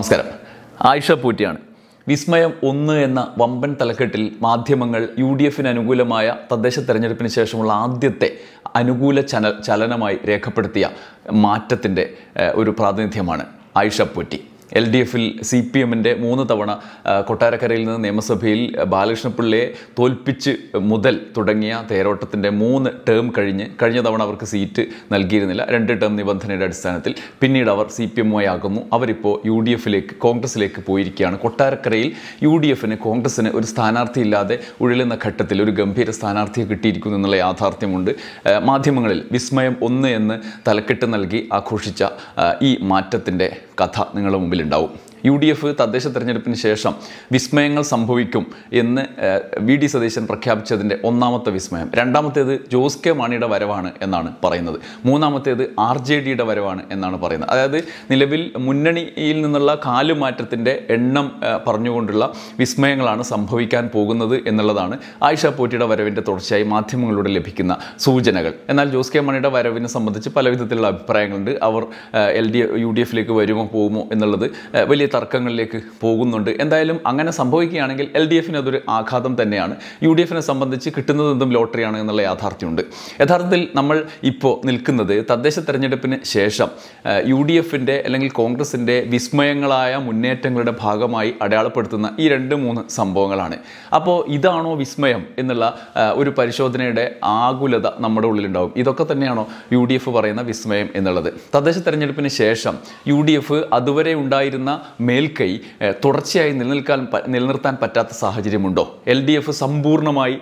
നമസ്കാരം. ആയിഷ പൂറ്റിയാണ്. വിസ്മയം 1 എന്ന വമ്പൻ തലക്കെട്ടിൽ മാധ്യമങ്ങൾ UDFന് അനുകൂലമായ തദ്ദേശ തെരഞ്ഞെടുപ്പിന് ശേഷമുള്ള ആദ്യത്തെ അനുകൂല ചലനമായി രേഖപ്പെടുത്തിയ മാറ്റത്തിൻ്റെ ഒരു പ്രാതിനിധ്യമാണ് ആയിഷ പൂറ്റി. LDFൽ CPMൻ്റെ 3 തവണ കൊട്ടാരക്കരയിൽ നിന്ന് നിയമസഭയിൽ ബാലകൃഷ്ണപിള്ളയെ തോൽപ്പിച്ച് മുതൽ തുടങ്ങിയ തേരോട്ടത്തിൻ്റെ 3 ടേം കഴിഞ്ഞ തവണ അവർക്ക് സീറ്റ് നൽകിയിരുന്നില്ല. 2 ടേം നിബന്ധനയുടെ അടിസ്ഥാനത്തിൽ പിന്നീട് അവർ CPMമായി ആകുന്നു. അവരിപ്പോൾ UDFലേക്ക് കോൺഗ്രസിലേക്ക് പോയിരിക്കുകയാണ്. കൊട്ടാരക്കരയിൽ UDFന് കോൺഗ്രസിന് ഒരു സ്ഥാനാർത്ഥിയില്ലാതെ ഉഴലുന്ന ഘട്ടത്തിൽ ഒരു ഗംഭീര സ്ഥാനാർത്ഥിയെ കിട്ടിയിരിക്കുന്നു എന്നുള്ള യാഥാർത്ഥ്യമുണ്ട്. മാധ്യമങ്ങളിൽ വിസ്മയം 1 എന്ന് തലക്കെട്ട് നൽകി ആഘോഷിച്ച ഈ മാറ്റത്തിൻ്റെ കഥ നിങ്ങളുടെ മുമ്പിലുണ്ടാവും. UDF തദ്ദേശ തെരഞ്ഞെടുപ്പിന് ശേഷം വിസ്മയങ്ങൾ സംഭവിക്കും എന്ന് VD സതീശൻ പ്രഖ്യാപിച്ചതിൻ്റെ 1ാമത്തെ വിസ്മയം. 2ാമത്തേത് ജോസ് കെ മാണിയുടെ വരവാണ് എന്നാണ് പറയുന്നത്. 3ാമത്തേത് RJDയുടെ വരവാണ് എന്നാണ് പറയുന്നത്. അതായത് നിലവിൽ മുന്നണിയിൽ നിന്നുള്ള കാലുമാറ്റത്തിൻ്റെ എണ്ണം പറഞ്ഞുകൊണ്ടുള്ള വിസ്മയങ്ങളാണ് സംഭവിക്കാൻ പോകുന്നത് എന്നുള്ളതാണ് ആയിഷ പൂറ്റിയുടെ വരവിൻ്റെ തുടർച്ചയായി മാധ്യമങ്ങളിലൂടെ ലഭിക്കുന്ന സൂചനകൾ. എന്നാൽ ജോസ് കെ മാണിയുടെ വരവിനെ സംബന്ധിച്ച് പല വിധത്തിലുള്ള അഭിപ്രായങ്ങളുണ്ട്. അവർ UDFലേക്ക് വരുമോ പോകുമോ എന്നുള്ളത് വലിയ തർക്കങ്ങളിലേക്ക് പോകുന്നുണ്ട്. എന്തായാലും അങ്ങനെ സംഭവിക്കുകയാണെങ്കിൽ LDFന് അതൊരു ആഘാതം തന്നെയാണ്. UDFനെ സംബന്ധിച്ച് കിട്ടുന്നതെന്തും ലോട്ടറിയാണ് എന്നുള്ള യാഥാർത്ഥ്യമുണ്ട്. യഥാർത്ഥത്തിൽ നമ്മൾ ഇപ്പോൾ നിൽക്കുന്നത് തദ്ദേശ തെരഞ്ഞെടുപ്പിന് ശേഷം UDFൻ്റെ അല്ലെങ്കിൽ കോൺഗ്രസിൻ്റെ വിസ്മയങ്ങളായ മുന്നേറ്റങ്ങളുടെ ഭാഗമായി അടയാളപ്പെടുത്തുന്ന ഈ 2-3 സംഭവങ്ങളാണ്. അപ്പോൾ ഇതാണോ വിസ്മയം എന്നുള്ള ഒരു പരിശോധനയുടെ ആകുലത നമ്മുടെ ഉള്ളിലുണ്ടാവും. ഇതൊക്കെ തന്നെയാണോ UDF പറയുന്ന വിസ്മയം എന്നുള്ളത്? തദ്ദേശ തെരഞ്ഞെടുപ്പിന് ശേഷം UDF അതുവരെ ഉണ്ടായിരുന്ന മേൽക്കൈ തുടർച്ചയായി നിലനിർത്താൻ പറ്റാത്ത സാഹചര്യമുണ്ടോ? LDF സമ്പൂർണ്ണമായി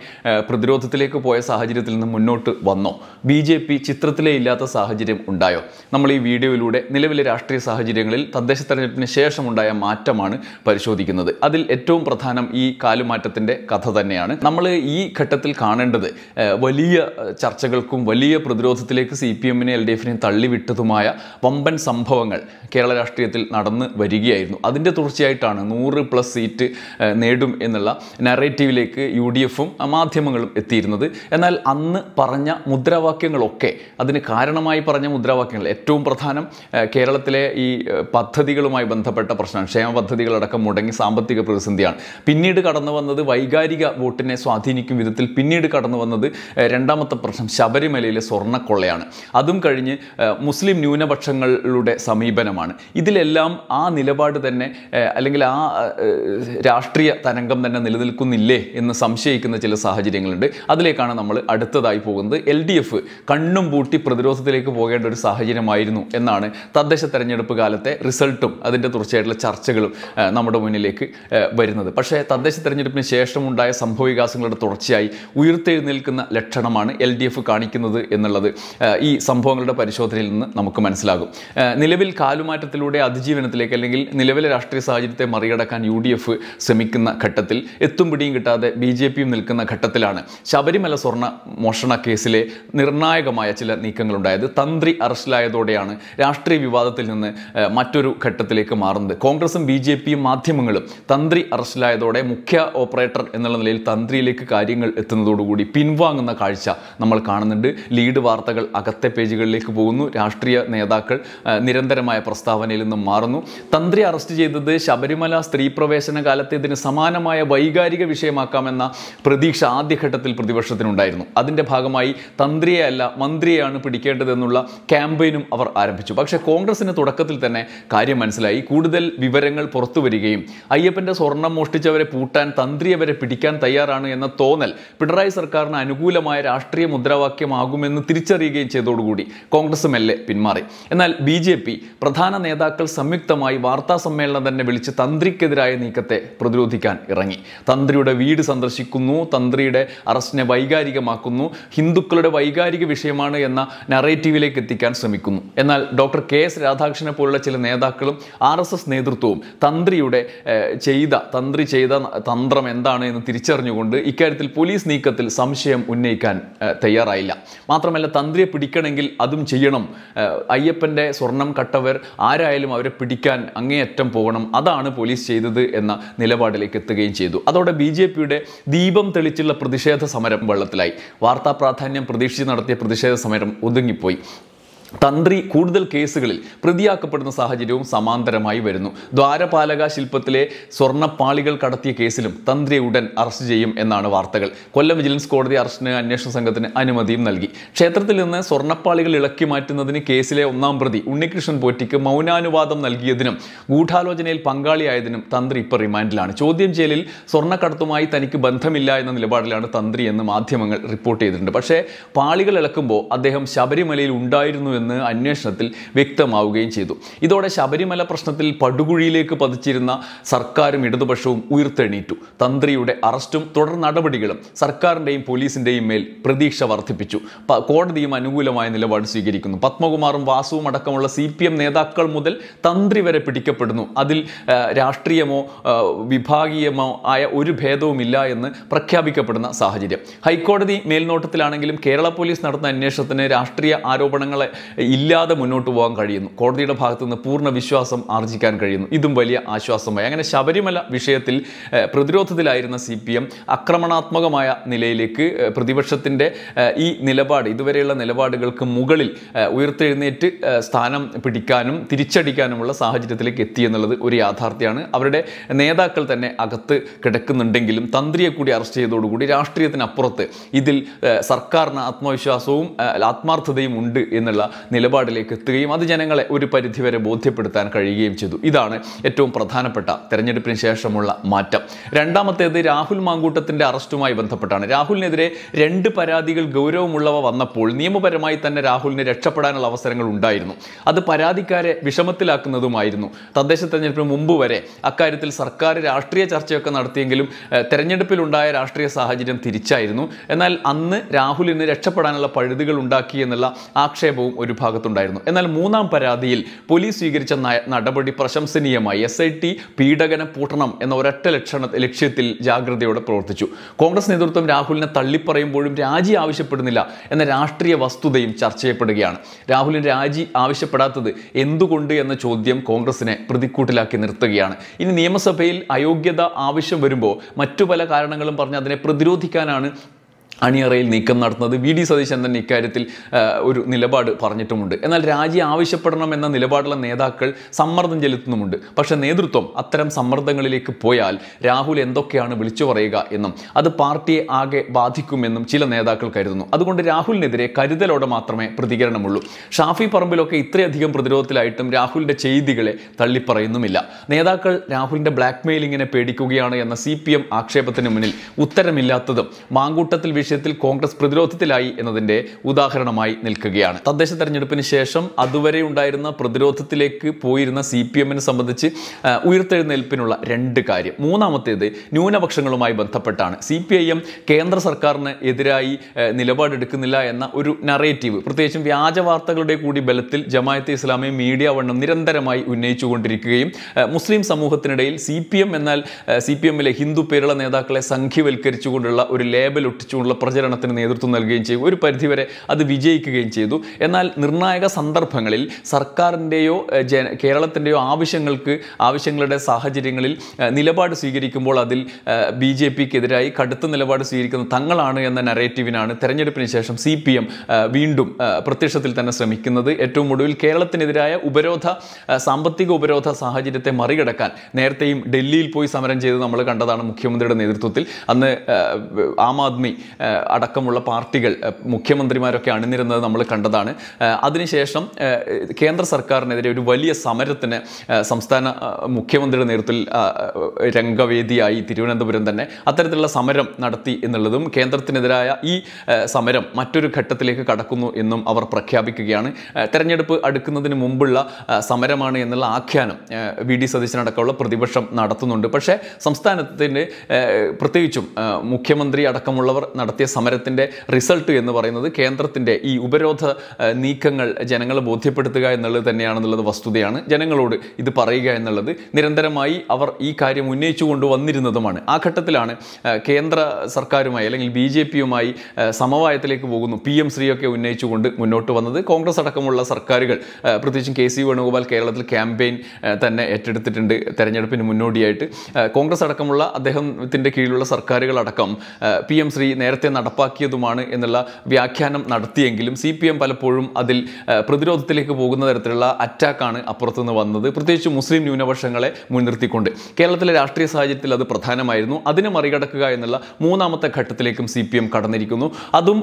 പ്രതിരോധത്തിലേക്ക് പോയ സാഹചര്യത്തിൽ നിന്ന് മുന്നോട്ട് വന്നോ? BJP ചിത്രത്തിലേ ഇല്ലാത്ത സാഹചര്യം ഉണ്ടായോ? നമ്മൾ ഈ വീഡിയോയിലൂടെ നിലവിലെ രാഷ്ട്രീയ സാഹചര്യങ്ങളിൽ തദ്ദേശ തെരഞ്ഞെടുപ്പിന് ശേഷമുണ്ടായ മാറ്റമാണ് പരിശോധിക്കുന്നത്. അതിൽ ഏറ്റവും പ്രധാനം ഈ കാലുമാറ്റത്തിൻ്റെ കഥ തന്നെയാണ്. നമ്മൾ ഈ ഘട്ടത്തിൽ കാണേണ്ടത് വലിയ ചർച്ചകൾക്കും വലിയ പ്രതിരോധത്തിലേക്ക് CPMനെ LDFനെയും തള്ളിവിട്ടതുമായ വമ്പൻ സംഭവങ്ങൾ കേരള രാഷ്ട്രീയത്തിൽ നടന്ന് വരികയായിരുന്നു. അതിൻ്റെ തുടർച്ചയായിട്ടാണ് 100+ സീറ്റ് നേടും എന്നുള്ള നറേറ്റീവിലേക്ക് UDFും മാധ്യമങ്ങളും എത്തിയിരുന്നത്. എന്നാൽ അന്ന് പറഞ്ഞ മുദ്രാവാക്യങ്ങളൊക്കെ, അതിന് കാരണമായി പറഞ്ഞ മുദ്രാവാക്യങ്ങൾ, ഏറ്റവും പ്രധാനം കേരളത്തിലെ ഈ പദ്ധതികളുമായി ബന്ധപ്പെട്ട പ്രശ്നമാണ്. ക്ഷേമ പദ്ധതികളടക്കം മുടങ്ങി സാമ്പത്തിക പ്രതിസന്ധിയാണ്. പിന്നീട് കടന്നു വന്നത് വൈകാരിക വോട്ടിനെ സ്വാധീനിക്കും വിധത്തിൽ പിന്നീട് കടന്നു വന്നത് 2ാമത്തെ പ്രശ്നം ശബരിമലയിലെ സ്വർണ്ണക്കൊള്ളയാണ്. അതും കഴിഞ്ഞ് മുസ്ലിം ന്യൂനപക്ഷങ്ങളുടെ സമീപനമാണ്. ഇതിലെല്ലാം ആ നിലപാട് തന്നെ അല്ലെങ്കിൽ ആ രാഷ്ട്രീയ തരംഗം തന്നെ നിലനിൽക്കുന്നില്ലേ എന്ന് സംശയിക്കുന്ന ചില സാഹചര്യങ്ങളുണ്ട്. അതിലേക്കാണ് നമ്മൾ അടുത്തതായി പോകുന്നത്. LDF കണ്ണും പൂട്ടി പ്രതിരോധത്തിലേക്ക് പോകേണ്ട ഒരു സാഹചര്യമായിരുന്നു എന്നാണ് തദ്ദേശ തെരഞ്ഞെടുപ്പ് കാലത്തെ റിസൾട്ടും അതിൻ്റെ തുടർച്ചയായിട്ടുള്ള ചർച്ചകളും നമ്മുടെ മുന്നിലേക്ക് വരുന്നത്. പക്ഷേ തദ്ദേശ തെരഞ്ഞെടുപ്പിന് ശേഷമുണ്ടായ സംഭവവികാസങ്ങളുടെ തുടർച്ചയായി ഉയർത്തെഴുന്നേൽക്കുന്ന ലക്ഷണമാണ് LDF കാണിക്കുന്നത് എന്നുള്ളത് ഈ സംഭവങ്ങളുടെ പരിശോധനയിൽ നിന്ന് നമുക്ക് മനസ്സിലാകും. നിലവിൽ കാലുമാറ്റത്തിലൂടെ അതിജീവനത്തിലേക്ക് അല്ലെങ്കിൽ നിലവിലെ രാഷ്ട്രീയ സാഹചര്യത്തെ മറികടക്കാൻ UDF ശ്രമിക്കുന്ന ഘട്ടത്തിൽ എത്തും പിടിയും കിട്ടാതെ BJPയും നിൽക്കുന്ന ഘട്ടത്തിലാണ് ശബരിമല സ്വർണ്ണ മോഷണ കേസിലെ നിർണായകമായ ചില നീക്കങ്ങളുണ്ടായത്. തന്ത്രി അറസ്റ്റിലായതോടെയാണ് രാഷ്ട്രീയ വിവാദത്തിൽ നിന്ന് മറ്റൊരു ഘട്ടത്തിലേക്ക് മാറുന്നത്. കോൺഗ്രസും BJPയും മാധ്യമങ്ങളും തന്ത്രി അറസ്റ്റിലായതോടെ മുഖ്യ ഓപ്പറേറ്റർ എന്നുള്ള നിലയിൽ തന്ത്രിയിലേക്ക് കാര്യങ്ങൾ എത്തുന്നതോടുകൂടി പിൻവാങ്ങുന്ന കാഴ്ച നമ്മൾ കാണുന്നുണ്ട്. ലീഡ് വാർത്തകൾ അകത്തെ പേജുകളിലേക്ക് പോകുന്നു. രാഷ്ട്രീയ നേതാക്കൾ നിരന്തരമായ പ്രസ്താവനയിൽ നിന്നും മാറുന്നു. തന്ത്രി അറസ്റ്റ് ചെയ്തത് ശബരിമല സ്ത്രീ പ്രവേശന കാലത്ത് ഇതിന് സമാനമായ വൈകാരിക വിഷയമാക്കാമെന്ന പ്രതീക്ഷ ആദ്യഘട്ടത്തിൽ പ്രതിപക്ഷത്തിനുണ്ടായിരുന്നു. അതിൻ്റെ ഭാഗമായി തന്ത്രിയെ അല്ല മന്ത്രിയെയാണ് പിടിക്കേണ്ടതെന്നുള്ള ക്യാമ്പയിനും അവർ ആരംഭിച്ചു. പക്ഷേ കോൺഗ്രസിന് തുടക്കത്തിൽ തന്നെ കാര്യം മനസ്സിലായി. കൂടുതൽ വിവരങ്ങൾ പുറത്തു വരികയും അയ്യപ്പൻ്റെ സ്വർണം മോഷ്ടിച്ചവരെ പൂട്ടാൻ തന്ത്രിയെ വരെ പിടിക്കാൻ തയ്യാറാണ് എന്ന തോന്നൽ പിണറായി സർക്കാരിന് അനുകൂലമായ രാഷ്ട്രീയ മുദ്രാവാക്യമാകുമെന്ന് തിരിച്ചറിയുകയും ചെയ്തതോടുകൂടി കോൺഗ്രസ് മെല്ലെ പിന്മാറി. എന്നാൽ BJP പ്രധാന നേതാക്കൾ സംയുക്തമായി വാർത്താ സമ്മേളനം തന്നെ വിളിച്ച് തന്ത്രിക്കെതിരായ നീക്കത്തെ പ്രതിരോധിക്കാൻ ഇറങ്ങി. തന്ത്രിയുടെ വീട് സന്ദർശിക്കുന്നു, തന്ത്രിയുടെ അറസ്റ്റിനെ വൈകാരികമാക്കുന്നു, ഹിന്ദുക്കളുടെ വൈകാരിക വിഷയമാണ് എന്ന നറേറ്റീവിലേക്ക് എത്തിക്കാൻ ശ്രമിക്കുന്നു. എന്നാൽ ഡോക്ടർ KS രാധാകൃഷ്ണനെ പോലുള്ള ചില നേതാക്കളും RSS നേതൃത്വവും തന്ത്രി ചെയ്ത തന്ത്രം എന്താണ് എന്ന് തിരിച്ചറിഞ്ഞുകൊണ്ട് ഇക്കാര്യത്തിൽ പോലീസ് നീക്കത്തിൽ സംശയം ഉന്നയിക്കാൻ തയ്യാറായില്ല. മാത്രമല്ല തന്ത്രിയെ പിടിക്കണമെങ്കിൽ അതും ചെയ്യണം. അയ്യപ്പൻ്റെ സ്വർണം കട്ടവർ ആരായാലും അവരെ പിടിക്കാൻ അങ്ങേയറ്റം പോകണം. അതാണ് പോലീസ് ചെയ്തത് എന്ന നിലപാടിലേക്ക് എത്തുകയും ചെയ്തു. അതോടെ BJPയുടെ ദീപം തെളിച്ചുള്ള പ്രതിഷേധ സമരം വെള്ളത്തിലായി. വാർത്താ പ്രാധാന്യം പ്രതീക്ഷിച്ച് നടത്തിയ പ്രതിഷേധ സമരം ഒതുങ്ങിപ്പോയി. തന്ത്രി കൂടുതൽ കേസുകളിൽ പ്രതിയാക്കപ്പെടുന്ന സാഹചര്യവും സമാന്തരമായി വരുന്നു. ദ്വാരപാലക ശില്പത്തിലെ സ്വർണ്ണപ്പാളികൾ കടത്തിയ കേസിലും തന്ത്രിയെ ഉടൻ അറസ്റ്റ് ചെയ്യും എന്നാണ് വാർത്തകൾ. കൊല്ലം വിജിലൻസ് കോടതി അറസ്റ്റിന് അന്വേഷണ സംഘത്തിന് അനുമതിയും നൽകി. ക്ഷേത്രത്തിൽ നിന്ന് സ്വർണ്ണപ്പാളികൾ ഇളക്കി മാറ്റുന്നതിന് കേസിലെ ഒന്നാം പ്രതി ഉണ്ണികൃഷ്ണൻ പോറ്റിക്ക് മൗനാനുവാദം നൽകിയതിനും ഗൂഢാലോചനയിൽ പങ്കാളിയായതിനും തന്ത്രി ഇപ്പോൾ റിമാൻഡിലാണ്. ചോദ്യം ചെയ്യലിൽ സ്വർണ്ണക്കടത്തുമായി തനിക്ക് ബന്ധമില്ല എന്ന നിലപാടിലാണ് തന്ത്രി എന്ന് മാധ്യമങ്ങൾ റിപ്പോർട്ട് ചെയ്തിട്ടുണ്ട്. പക്ഷേ പാളികൾ ഇളക്കുമ്പോൾ അദ്ദേഹം ശബരിമലയിൽ ഉണ്ടായിരുന്നു എന്ന് അന്വേഷണത്തിൽ വ്യക്തമാവുകയും ചെയ്തു. ഇതോടെ ശബരിമല പ്രശ്നത്തിൽ പടുകുഴിയിലേക്ക് പതിച്ചിരുന്ന സർക്കാരും ഇടതുപക്ഷവും ഉയർത്തെണീറ്റു. തന്ത്രിയുടെ അറസ്റ്റും തുടർ നടപടികളും സർക്കാരിൻ്റെയും പോലീസിൻ്റെയും മേൽ പ്രതീക്ഷ വർദ്ധിപ്പിച്ചു. കോടതിയും അനുകൂലമായ നിലപാട് സ്വീകരിക്കുന്നു. പത്മകുമാറും വാസുവും അടക്കമുള്ള CPM നേതാക്കൾ മുതൽ തന്ത്രി വരെ പിടിക്കപ്പെടുന്നു. അതിൽ രാഷ്ട്രീയമോ വിഭാഗീയമോ ആയ ഒരു ഭേദവുമില്ല എന്ന് പ്രഖ്യാപിക്കപ്പെടുന്ന സാഹചര്യം. ഹൈക്കോടതി മേൽനോട്ടത്തിലാണെങ്കിലും കേരള പോലീസ് നടത്തുന്ന അന്വേഷണത്തിന് രാഷ്ട്രീയ ആരോപണങ്ങളെ ഇല്ലാതെ മുന്നോട്ട് പോകാൻ കഴിയുന്നു. കോടതിയുടെ ഭാഗത്തു നിന്ന് പൂർണ്ണ വിശ്വാസം ആർജിക്കാൻ കഴിയുന്നു. ഇതും വലിയ ആശ്വാസമായി. അങ്ങനെ ശബരിമല വിഷയത്തിൽ പ്രതിരോധത്തിലായിരുന്ന CPM ആക്രമണാത്മകമായ നിലയിലേക്ക് പ്രതിപക്ഷത്തിൻ്റെ ഈ നിലപാട്, ഇതുവരെയുള്ള നിലപാടുകൾക്ക് മുകളിൽ ഉയർത്തെഴുന്നേറ്റ് സ്ഥാനം പിടിക്കാനും തിരിച്ചടിക്കാനുമുള്ള സാഹചര്യത്തിലേക്ക് എത്തി എന്നുള്ളത് ഒരു യാഥാർത്ഥ്യമാണ്. അവരുടെ നേതാക്കൾ തന്നെ അകത്ത് കിടക്കുന്നുണ്ടെങ്കിലും തന്ത്രിയെ കൂടി അറസ്റ്റ് ചെയ്തതോടുകൂടി രാഷ്ട്രീയത്തിനപ്പുറത്ത് ഇതിൽ സർക്കാരിന് ആത്മവിശ്വാസവും ആത്മാർത്ഥതയും ഉണ്ട് എന്നുള്ള നിലപാടിലേക്ക് എത്തുകയും അത് ജനങ്ങളെ ഒരു പരിധിവരെ ബോധ്യപ്പെടുത്താൻ കഴിയുകയും ചെയ്തു. ഇതാണ് ഏറ്റവും പ്രധാനപ്പെട്ട തെരഞ്ഞെടുപ്പിന് ശേഷമുള്ള മാറ്റം. രണ്ടാമത്തേത് രാഹുൽ മാങ്കൂട്ടത്തിൻ്റെ അറസ്റ്റുമായി ബന്ധപ്പെട്ടാണ്. രാഹുലിനെതിരെ 2 പരാതികൾ ഗൗരവമുള്ളവ വന്നപ്പോൾ നിയമപരമായി തന്നെ രാഹുലിന് രക്ഷപ്പെടാനുള്ള അവസരങ്ങൾ ഉണ്ടായിരുന്നു. അത് പരാതിക്കാരെ വിഷമത്തിലാക്കുന്നതുമായിരുന്നു. തദ്ദേശ തെരഞ്ഞെടുപ്പിന് മുമ്പ് വരെ അക്കാര്യത്തിൽ സർക്കാർ രാഷ്ട്രീയ ചർച്ചയൊക്കെ നടത്തിയെങ്കിലും തെരഞ്ഞെടുപ്പിലുണ്ടായ രാഷ്ട്രീയ സാഹചര്യം തിരിച്ചായിരുന്നു. എന്നാൽ അന്ന് രാഹുലിന് രക്ഷപ്പെടാനുള്ള പഴുതുകൾ ഉണ്ടാക്കി എന്നുള്ള ആക്ഷേപവും ഒരു ഭാഗത്തുണ്ടായിരുന്നു. എന്നാൽ മൂന്നാം പരാതിയിൽ പോലീസ് സ്വീകരിച്ച നടപടി പ്രശംസനീയമായി. SIT പീഡകനെ പൂട്ടണം എന്ന ഒരൊറ്റ ലക്ഷ്യത്തിൽ ജാഗ്രതയോടെ പ്രവർത്തിച്ചു. കോൺഗ്രസ് നേതൃത്വം രാഹുലിനെ തള്ളിപ്പറയുമ്പോഴും രാജി ആവശ്യപ്പെടുന്നില്ല എന്ന രാഷ്ട്രീയ വസ്തുതയും ചർച്ച ചെയ്യപ്പെടുകയാണ്. രാഹുലിന് രാജി ആവശ്യപ്പെടാത്തത് എന്തുകൊണ്ട് എന്ന ചോദ്യം കോൺഗ്രസിനെ പ്രതിക്കൂട്ടിലാക്കി നിർത്തുകയാണ്. ഇനി നിയമസഭയിൽ അയോഗ്യത ആവശ്യം വരുമ്പോൾ മറ്റു പല കാരണങ്ങളും പറഞ്ഞ് അതിനെ പ്രതിരോധിക്കാനാണ് അണിയറയിൽ നീക്കം നടത്തുന്നത്. VD സതീശൻ തന്നെ ഇക്കാര്യത്തിൽ ഒരു നിലപാട് പറഞ്ഞിട്ടുമുണ്ട്. എന്നാൽ രാജി ആവശ്യപ്പെടണം എന്ന നിലപാടുള്ള നേതാക്കൾ സമ്മർദ്ദം ചെലുത്തുന്നുമുണ്ട്. പക്ഷേ നേതൃത്വം അത്തരം സമ്മർദ്ദങ്ങളിലേക്ക് പോയാൽ രാഹുൽ എന്തൊക്കെയാണ് വിളിച്ചു പറയുക എന്നും അത് പാർട്ടിയെ ആകെ ബാധിക്കുമെന്നും ചില നേതാക്കൾ കരുതുന്നു. അതുകൊണ്ട് രാഹുലിനെതിരെ കരുതലോടെ മാത്രമേ പ്രതികരണമുള്ളൂ. ഷാഫി പറമ്പിലൊക്കെ ഇത്രയധികം പ്രതിരോധത്തിലായിട്ടും രാഹുലിൻ്റെ ചെയ്തികളെ തള്ളിപ്പറയുന്നുമില്ല. നേതാക്കൾ രാഹുലിൻ്റെ ബ്ലാക്ക് മെയിലിങ്ങിനെ പേടിക്കുകയാണ് എന്ന CPM ആക്ഷേപത്തിന് മുന്നിൽ ഉത്തരമില്ലാത്തതും മാങ്കൂട്ടത്തിൽ വിഷയത്തിൽ കോൺഗ്രസ് പ്രതിരോധത്തിലായി എന്നതിൻ്റെ ഉദാഹരണമായി നിൽക്കുകയാണ്. തദ്ദേശ തെരഞ്ഞെടുപ്പിന് ശേഷം അതുവരെ ഉണ്ടായിരുന്ന പ്രതിരോധത്തിലേക്ക് പോയിരുന്ന CPMനെ സംബന്ധിച്ച് ഉയർത്തെഴുന്നേൽപ്പിനുള്ള 2 കാര്യം. മൂന്നാമത്തേത് ന്യൂനപക്ഷങ്ങളുമായി ബന്ധപ്പെട്ടാണ്. CPIM കേന്ദ്ര സർക്കാരിന് എതിരായി നിലപാടെടുക്കുന്നില്ല എന്ന ഒരു നറേറ്റീവ്, പ്രത്യേകിച്ചും വ്യാജ വാർത്തകളുടെ കൂടി ബലത്തിൽ ജമാഅത്തെ ഇസ്ലാമി മീഡിയ വണ്ണം നിരന്തരമായി ഉന്നയിച്ചുകൊണ്ടിരിക്കുകയും മുസ്ലിം സമൂഹത്തിനിടയിൽ CPM എന്നാൽ CPMലെ ഹിന്ദു പേരുള്ള നേതാക്കളെ സംഖ്യവൽക്കരിച്ചുകൊണ്ടുള്ള ഒരു ലേബൽ ഒട്ടിച്ചുകൊണ്ടുള്ള പ്രചരണത്തിന് നേതൃത്വം നൽകുകയും ചെയ്തു. ഒരു പരിധിവരെ അത് വിജയിക്കുകയും ചെയ്തു. എന്നാൽ നിർണായക സന്ദർഭങ്ങളിൽ സർക്കാരിൻ്റെയോ കേരളത്തിൻ്റെയോ ആവശ്യങ്ങളുടെ സാഹചര്യങ്ങളിൽ നിലപാട് സ്വീകരിക്കുമ്പോൾ അതിൽ BJPക്കെതിരായി കടുത്ത നിലപാട് സ്വീകരിക്കുന്ന തങ്ങളാണ് എന്ന നറേറ്റീവിനാണ് തെരഞ്ഞെടുപ്പിന് ശേഷം CPM വീണ്ടും പ്രത്യക്ഷത്തിൽ തന്നെ ശ്രമിക്കുന്നത്. ഏറ്റവും ഒടുവിൽ കേരളത്തിനെതിരായ സാമ്പത്തിക ഉപരോധ സാഹചര്യത്തെ മറികടക്കാൻ നേരത്തെയും ഡൽഹിയിൽ പോയി സമരം ചെയ്ത് നമ്മൾ കണ്ടതാണ്. മുഖ്യമന്ത്രിയുടെ നേതൃത്വത്തിൽ അന്ന് ആം ആദ്മി അടക്കമുള്ള പാർട്ടികൾ മുഖ്യമന്ത്രിമാരൊക്കെ അണിനിരുന്നത് നമ്മൾ കണ്ടതാണ്. അതിനുശേഷം കേന്ദ്ര സർക്കാരിനെതിരെ ഒരു വലിയ സമരത്തിന് സംസ്ഥാന മുഖ്യമന്ത്രിയുടെ നേതൃത്വത്തിൽ രംഗവേദിയായി തിരുവനന്തപുരം തന്നെ അത്തരത്തിലുള്ള സമരം നടത്തി എന്നുള്ളതും കേന്ദ്രത്തിനെതിരായ ഈ സമരം മറ്റൊരു ഘട്ടത്തിലേക്ക് കടക്കുന്നു എന്നും അവർ പ്രഖ്യാപിക്കുകയാണ്. തെരഞ്ഞെടുപ്പ് അടുക്കുന്നതിന് മുമ്പുള്ള സമരമാണ് എന്നുള്ള ആഖ്യാനം VD സതീശനടക്കമുള്ള പ്രതിപക്ഷം നടത്തുന്നുണ്ട്. പക്ഷേ സംസ്ഥാനത്തിൻ്റെ പ്രത്യേകിച്ചും മുഖ്യമന്ത്രി അടക്കമുള്ളവർ നടത്തിയ സമരത്തിൻ്റെ റിസൾട്ട് എന്ന് പറയുന്നത് കേന്ദ്രത്തിൻ്റെ ഈ ഉപരോധ നീക്കങ്ങൾ ജനങ്ങളെ ബോധ്യപ്പെടുത്തുക എന്നുള്ളത് തന്നെയാണെന്നുള്ളത് വസ്തുതയാണ്. ജനങ്ങളോട് ഇത് പറയുക എന്നുള്ളത് നിരന്തരമായി അവർ ഈ കാര്യം ഉന്നയിച്ചു കൊണ്ടുവന്നിരുന്നതുമാണ്. ആ ഘട്ടത്തിലാണ് കേന്ദ്ര സർക്കാരുമായി അല്ലെങ്കിൽ BJPയുമായി സമവായത്തിലേക്ക് പോകുന്നു PM ശ്രീയൊക്കെ ഉന്നയിച്ചുകൊണ്ട് മുന്നോട്ട് വന്നത്. കോൺഗ്രസ് അടക്കമുള്ള സർക്കാരുകൾ പ്രത്യേകിച്ചും KC വേണുഗോപാൽ കേരളത്തിൽ ക്യാമ്പയിൻ തന്നെ ഏറ്റെടുത്തിട്ടുണ്ട് തെരഞ്ഞെടുപ്പിന് മുന്നോടിയായിട്ട്. കോൺഗ്രസ് അടക്കമുള്ള അദ്ദേഹത്തിൻ്റെ കീഴിലുള്ള സർക്കാരുകളടക്കം PM ശ്രീ നേരത്തെ നേരത്തെ നടപ്പാക്കിയതുമാണ് എന്നുള്ള വ്യാഖ്യാനം നടത്തിയെങ്കിലും CPM പലപ്പോഴും അതിൽ പ്രതിരോധത്തിലേക്ക് പോകുന്ന തരത്തിലുള്ള അറ്റാക്കാണ് അപ്പുറത്തുനിന്ന് വന്നത്, പ്രത്യേകിച്ച് മുസ്ലിം ന്യൂനപക്ഷങ്ങളെ മുൻനിർത്തിക്കൊണ്ട്. കേരളത്തിലെ രാഷ്ട്രീയ സാഹചര്യത്തിൽ അത് പ്രധാനമായിരുന്നു. അതിനെ മറികടക്കുക എന്നുള്ള മൂന്നാമത്തെ ഘട്ടത്തിലേക്കും CPM കടന്നിരിക്കുന്നു. അതും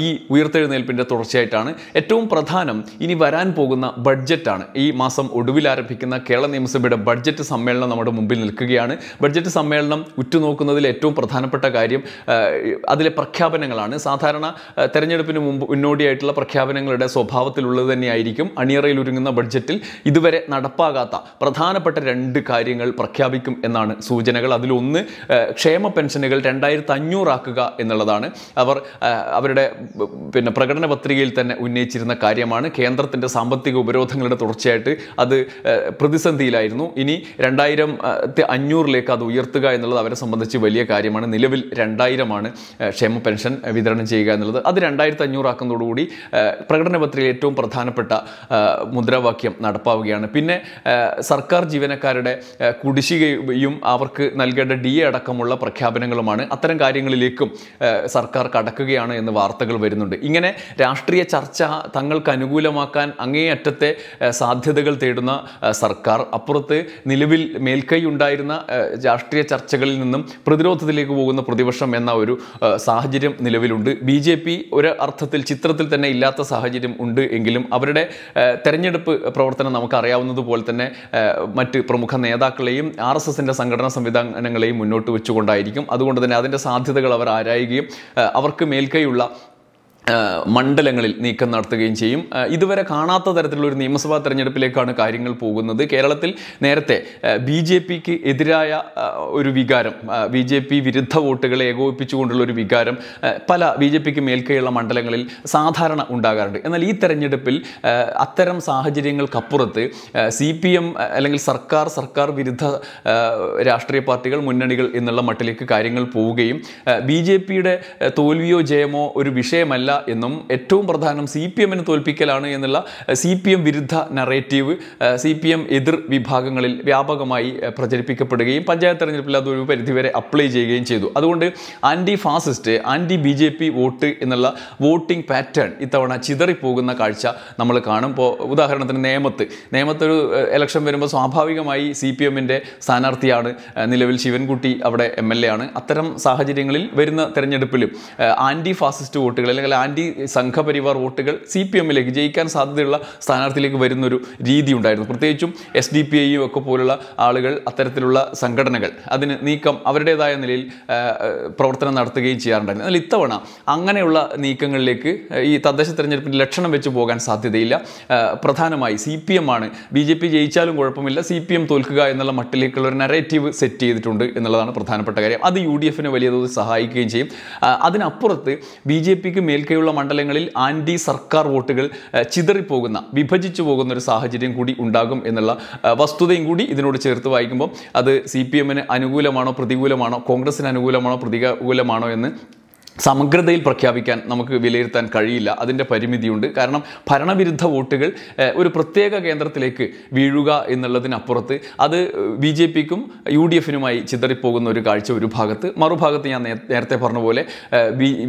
ഈ ഉയർത്തെഴുന്നേൽപ്പിൻ്റെ തുടർച്ചയായിട്ടാണ്. ഏറ്റവും പ്രധാനം ഇനി വരാൻ പോകുന്ന ബഡ്ജറ്റാണ്. ഈ മാസം ഒടുവിൽ ആരംഭിക്കുന്ന കേരള നിയമസഭയുടെ ബഡ്ജറ്റ് സമ്മേളനം നമ്മുടെ മുമ്പിൽ നിൽക്കുകയാണ്. ബഡ്ജറ്റ് സമ്മേളനം ഉറ്റുനോക്കുന്നതിൽ ഏറ്റവും പ്രധാനപ്പെട്ട കാര്യം അതിലെ പ്രഖ്യാപനങ്ങളാണ്. സാധാരണ തെരഞ്ഞെടുപ്പിന് മുന്നോടിയായിട്ടുള്ള പ്രഖ്യാപനങ്ങളുടെ സ്വഭാവത്തിലുള്ളത് തന്നെയായിരിക്കും അണിയറയിൽ ഒരുങ്ങുന്ന ബഡ്ജറ്റിൽ ഇതുവരെ നടപ്പാകാത്ത പ്രധാനപ്പെട്ട 2 കാര്യങ്ങൾ പ്രഖ്യാപിക്കും എന്നാണ് സൂചനകൾ. അതിലൊന്ന് ക്ഷേമ പെൻഷനുകൾ 2500 ആക്കുക എന്നുള്ളതാണ്. അവരുടെ പ്രകടന പത്രികയിൽ തന്നെ ഉന്നയിച്ചിരുന്ന കാര്യമാണ്. കേന്ദ്രത്തിൻ്റെ സാമ്പത്തിക ഉപരോധങ്ങളുടെ തുടർച്ചയായിട്ട് അത് പ്രതിസന്ധിയിലായിരുന്നു. ഇനി 2500 അത് ഉയർത്തുക എന്നുള്ളത് അവരെ സംബന്ധിച്ച് വലിയ കാര്യമാണ്. നിലവിൽ 2000 ക്ഷേമ പെൻഷൻ വിതരണം ചെയ്യുക എന്നുള്ളത്. അത് 2500 ആക്കുന്നതോടുകൂടി പ്രകടന പത്രികയിൽ ഏറ്റവും പ്രധാനപ്പെട്ട മുദ്രാവാക്യം നടപ്പാവുകയാണ്. പിന്നെ സർക്കാർ ജീവനക്കാരുടെ കുടിശ്ശികയും അവർക്ക് നൽകേണ്ട DA അടക്കമുള്ള പ്രഖ്യാപനങ്ങളുമാണ്. അത്തരം കാര്യങ്ങളിലേക്കും സർക്കാർ കടക്കുകയാണ് എന്ന് വാർത്തകൾ വരുന്നുണ്ട്. ഇങ്ങനെ രാഷ്ട്രീയ ചർച്ച തങ്ങൾക്ക് അനുകൂലമാക്കാൻ അങ്ങേയറ്റത്തെ സാധ്യതകൾ തേടുന്ന സർക്കാർ, അപ്പുറത്ത് നിലവിൽ മേൽക്കൈ ഉണ്ടായിരുന്ന രാഷ്ട്രീയ ചർച്ചകളിൽ നിന്നും പ്രതിരോധത്തിലേക്ക് പോകുന്ന പ്രതിപക്ഷം എന്ന ഒരു സാഹചര്യം നിലവിലുണ്ട്. BJP ഒരു അർത്ഥത്തിൽ ചിത്രത്തിൽ തന്നെ ഇല്ലാത്ത സാഹചര്യം ഉണ്ട് എങ്കിലും അവരുടെ തെരഞ്ഞെടുപ്പ് പ്രവർത്തനം നമുക്കറിയാവുന്നതുപോലെ തന്നെ മറ്റ് പ്രമുഖ നേതാക്കളെയും RSSൻ്റെ സംഘടനാ സംവിധാനങ്ങളെയും മുന്നോട്ട് വെച്ചുകൊണ്ടായിരിക്കും. അതുകൊണ്ട് തന്നെ അതിൻ്റെ സാധ്യതകൾ അവർ ആരായുകയും അവർക്ക് മേൽക്കൈയുള്ള മണ്ഡലങ്ങളിൽ നീക്കം നടത്തുകയും ചെയ്യും. ഇതുവരെ കാണാത്ത തരത്തിലുള്ള ഒരു നിയമസഭാ തെരഞ്ഞെടുപ്പിലേക്കാണ് കാര്യങ്ങൾ പോകുന്നത്. കേരളത്തിൽ നേരത്തെ BJPക്ക് എതിരായ ഒരു വികാരം, BJP വിരുദ്ധ വോട്ടുകളെ ഏകോപിപ്പിച്ചുകൊണ്ടുള്ള ഒരു വികാരം പല BJPക്ക് മേൽക്കൈയുള്ള മണ്ഡലങ്ങളിൽ സാധാരണ ഉണ്ടാകാറുണ്ട്. എന്നാൽ ഈ തെരഞ്ഞെടുപ്പിൽ അത്തരം സാഹചര്യങ്ങൾക്കപ്പുറത്ത് CPM അല്ലെങ്കിൽ സർക്കാർ വിരുദ്ധ രാഷ്ട്രീയ പാർട്ടികൾ, മുന്നണികൾ എന്നുള്ള മട്ടിലേക്ക് കാര്യങ്ങൾ പോവുകയും BJPയുടെ തോൽവിയോ ജയമോ ഒരു വിഷയമല്ല എന്നും ഏറ്റവും പ്രധാനം CPMനെ തോൽപ്പിക്കലാണ് എന്നുള്ള CPM വിരുദ്ധ നറേറ്റീവ് CPM എതിർ വിഭാഗങ്ങളിൽ വ്യാപകമായി പ്രചരിപ്പിക്കപ്പെടുകയും പഞ്ചായത്ത് തെരഞ്ഞെടുപ്പിൽ അതൊരു പരിധിവരെ അപ്ലൈ ചെയ്യുകയും ചെയ്തു. അതുകൊണ്ട് anti fascist, anti BJP vote എന്നുള്ള വോട്ടിംഗ് പാറ്റേൺ ഇത്തവണ ചിതറിപ്പോകുന്ന കാഴ്ച നമ്മൾ കാണും. ഇപ്പോൾ ഉദാഹരണത്തിന് നേമത്തൊരു ഇലക്ഷൻ വരുമ്പോൾ സ്വാഭാവികമായി CPMൻ്റെ സ്ഥാനാർത്ഥിയാണ് നിലവിൽ ശിവൻകുട്ടി, അവിടെ MLA ആണ്. അത്തരം സാഹചര്യങ്ങളിൽ വരുന്ന തെരഞ്ഞെടുപ്പിലും ആൻറ്റി ഫാസിസ്റ്റ് വോട്ടുകൾ അല്ലെങ്കിൽ ആൻറ്റി സംഘപരിവാർ വോട്ടുകൾ CPMലേക്ക് ജയിക്കാൻ സാധ്യതയുള്ള സ്ഥാനാർത്ഥിയിലേക്ക് വരുന്നൊരു രീതി ഉണ്ടായിരുന്നു. പ്രത്യേകിച്ചും SDPIയും ഒക്കെ പോലുള്ള ആളുകൾ, അത്തരത്തിലുള്ള സംഘടനകൾ അതിന് നീക്കം അവരുടേതായ നിലയിൽ പ്രവർത്തനം നടത്തുകയും ചെയ്യാറുണ്ടായിരുന്നു. എന്നാൽ ഇത്തവണ അങ്ങനെയുള്ള നീക്കങ്ങളിലേക്ക് ഈ തദ്ദേശ തെരഞ്ഞെടുപ്പിൻ്റെ ലക്ഷണം വെച്ച് പോകാൻ സാധ്യതയില്ല. പ്രധാനമായി CPM ആണ്, BJP ജയിച്ചാലും കുഴപ്പമില്ല, CPM തോൽക്കുക എന്നുള്ള മട്ടിലേക്കുള്ള ഒരു നറേറ്റീവ് സെറ്റ് ചെയ്തിട്ടുണ്ട് എന്നുള്ളതാണ് പ്രധാനപ്പെട്ട കാര്യം. അത് UDFനെ വലിയ തോതിൽ സഹായിക്കുകയും ചെയ്യും. അതിനപ്പുറത്ത് BJPക്ക് മേൽക്കൈയുള്ള മണ്ഡലങ്ങളിൽ ആൻറ്റി സർക്കാർ വോട്ടുകൾ ചിതറിപ്പോകുന്ന, വിഭജിച്ചു പോകുന്ന ഒരു സാഹചര്യം കൂടി ഉണ്ടാകും എന്നുള്ള വസ്തുതയും കൂടി ഇതിനോട് ചേർത്ത് വായിക്കുമ്പോൾ അത് CPMന് അനുകൂലമാണോ പ്രതികൂലമാണോ, കോൺഗ്രസിന് അനുകൂലമാണോ പ്രതികൂലമാണോ എന്ന് സമഗ്രതയിൽ പ്രഖ്യാപിക്കാൻ നമുക്ക് വിലയിരുത്താൻ കഴിയില്ല. അതിൻ്റെ പരിമിതിയുണ്ട്. കാരണം ഭരണവിരുദ്ധ വോട്ടുകൾ ഒരു പ്രത്യേക കേന്ദ്രത്തിലേക്ക് വീഴുക എന്നുള്ളതിനപ്പുറത്ത് അത് BJPക്കും UDFനുമായി ചിതറിപ്പോകുന്ന ഒരു കാഴ്ച ഒരു ഭാഗത്ത്, മറുഭാഗത്ത് ഞാൻ നേരത്തെ പറഞ്ഞ പോലെ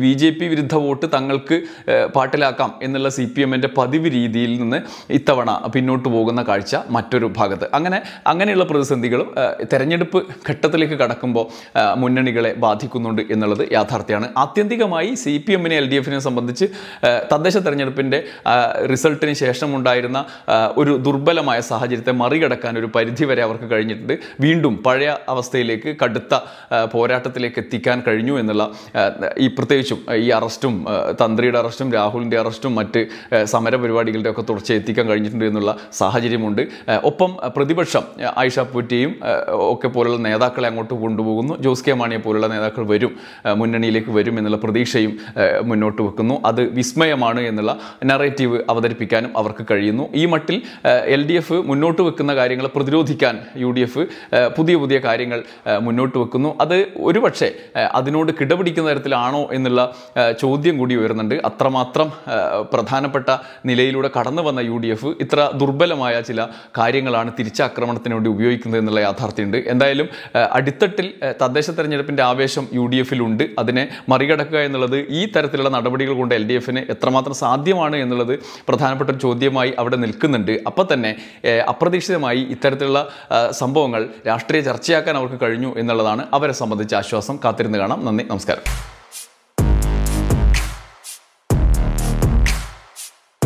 BJP വിരുദ്ധ വോട്ട് തങ്ങൾക്ക് പാട്ടിലാക്കാം എന്നുള്ള CPMൻ്റെ പതിവ് രീതിയിൽ നിന്ന് ഇത്തവണ പിന്നോട്ട് പോകുന്ന കാഴ്ച മറ്റൊരു ഭാഗത്ത്. അങ്ങനെയുള്ള പ്രതിസന്ധികളും തെരഞ്ഞെടുപ്പ് ഘട്ടത്തിലേക്ക് കടക്കുമ്പോൾ മുന്നണികളെ ബാധിക്കുന്നുണ്ട് എന്നുള്ളത് യാഥാർത്ഥ്യമാണ്. ആത്യന്തികമായി CPMനെ LDFനെ സംബന്ധിച്ച് തദ്ദേശ തെരഞ്ഞെടുപ്പിൻ്റെ റിസൾട്ടിന് ശേഷമുണ്ടായിരുന്ന ഒരു ദുർബലമായ സാഹചര്യത്തെ മറികടക്കാൻ ഒരു പരിധിവരെ അവർക്ക് കഴിഞ്ഞിട്ടുണ്ട്. വീണ്ടും പഴയ അവസ്ഥയിലേക്ക്, കടുത്ത പോരാട്ടത്തിലേക്ക് എത്തിക്കാൻ കഴിഞ്ഞു എന്നുള്ള ഈ പ്രത്യേകിച്ചും ഈ അറസ്റ്റും, തന്ത്രിയുടെ അറസ്റ്റും രാഹുലിൻ്റെ അറസ്റ്റും മറ്റ് സമര പരിപാടികളുടെ ഒക്കെ തുടർച്ച എത്തിക്കാൻ കഴിഞ്ഞിട്ടുണ്ട് എന്നുള്ള സാഹചര്യമുണ്ട്. ഒപ്പം പ്രതിപക്ഷം ആയിഷ പൂറ്റിയും ഒക്കെ പോലുള്ള നേതാക്കളെ അങ്ങോട്ട് കൊണ്ടുപോകുന്നു. ജോസ് കെ മാണിയെ പോലുള്ള നേതാക്കൾ മുന്നണിയിലേക്ക് വരും എന്നുള്ള പ്രതീക്ഷയും മുന്നോട്ട് വെക്കുന്നു. അത് വിസ്മയമാണ് എന്നുള്ള നറേറ്റീവ് അവതരിപ്പിക്കാനും അവർക്ക് കഴിയുന്നു. ഈ മട്ടിൽ LDF മുന്നോട്ട് വെക്കുന്ന കാര്യങ്ങളെ പ്രതിരോധിക്കാൻ UDF പുതിയ കാര്യങ്ങൾ മുന്നോട്ട് വെക്കുന്നു. അത് ഒരുപക്ഷെ അതിനോട് കിടപിടിക്കുന്ന തരത്തിലാണോ എന്നുള്ള ചോദ്യം കൂടി ഉയരുന്നുണ്ട്. അത്രമാത്രം പ്രധാനപ്പെട്ട നിലയിലൂടെ കടന്നു വന്ന UDF ഇത്ര ദുർബലമായ ചില കാര്യങ്ങളാണ് തിരിച്ചാക്രമണത്തിന് വേണ്ടി ഉപയോഗിക്കുന്നത് എന്നുള്ള യാഥാർത്ഥ്യമുണ്ട്. എന്തായാലും അടിത്തട്ടിൽ തദ്ദേശ തെരഞ്ഞെടുപ്പിൻ്റെ ആവേശം UDFലുണ്ട്. അതിനെ മറികട മറികടക്കുക എന്നുള്ളത് ഈ തരത്തിലുള്ള നടപടികൾ കൊണ്ട് LDFന് എത്രമാത്രം സാധ്യമാണ് എന്നുള്ളത് പ്രധാനപ്പെട്ട ഒരു ചോദ്യമായി അവിടെ നിൽക്കുന്നുണ്ട്. അപ്പോൾ തന്നെ അപ്രതീക്ഷിതമായി ഇത്തരത്തിലുള്ള സംഭവങ്ങൾ രാഷ്ട്രീയ ചർച്ചയാക്കാൻ അവർക്ക് കഴിഞ്ഞു എന്നുള്ളതാണ് അവരെ സംബന്ധിച്ച ആശ്വാസം. കാത്തിരുന്ന് കാണാം. നന്ദി, നമസ്കാരം.